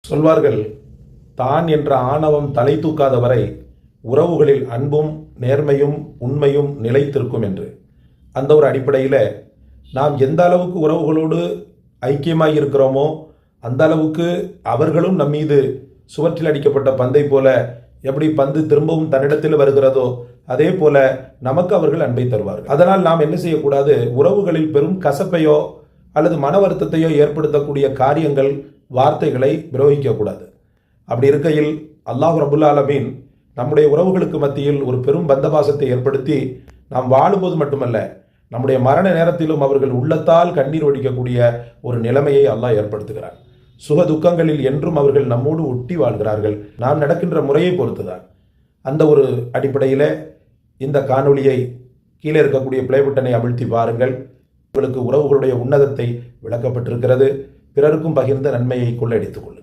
சொல்வார்கள், தான் என்ற ஆணவம் தலை தூக்காத வரை உறவுகளில் அன்பும் நேர்மையும் உண்மையும் நிலைத்திருக்கும் என்று. அந்த ஒரு அடிப்படையில் நாம் எந்த அளவுக்கு உறவுகளோடு ஐக்கியமாக இருக்கிறோமோ அந்த அளவுக்கு அவர்களும் நம்மீது சுவற்றில் அடிக்கப்பட்ட பந்தை போல எப்படி பந்து திரும்பவும் தன்னிடத்தில் வருகிறதோ அதே போல நமக்கு அவர்கள் அன்பை தருவார்கள். அதனால் நாம் என்ன செய்யக்கூடாது, உறவுகளில் பெரும் கசப்பையோ அல்லது மன வருத்தத்தையோ ஏற்படுத்தக்கூடிய காரியங்கள் வார்த்தைகளை பிரயோகிக்கக்கூடாது. அப்படி இருக்கையில் அல்லாஹ் ரபுல் ஆலமீன் நம்முடைய உறவுகளுக்கு மத்தியில் ஒரு பெரும் பந்தபாசத்தை ஏற்படுத்தி நாம் வாழும்போது மட்டுமல்ல, நம்முடைய மரண நேரத்திலும் அவர்கள் உள்ளத்தால் கண்ணீர் வடிக்கக்கூடிய ஒரு நிலைமையை அல்லாஹ் ஏற்படுத்துகிறார். சுக துக்கங்களில் என்றும் அவர்கள் நம்மோடு ஒட்டி வாழ்கிறார்கள். நாம் நடக்கின்ற முறையை பொறுத்துதான். அந்த ஒரு அடிப்படையில் இந்த காணொளியை கீழே இருக்கக்கூடிய பிளே பட்டனை அழுத்தி பாருங்கள். உங்களுக்கு உறவுகளுடைய உன்னதத்தை விளக்கப்பட்டிருக்கிறது. பிறருக்கும் பகிர்ந்த நன்மையை கொள்ளடித்துக் கொள்ளுங்கள்.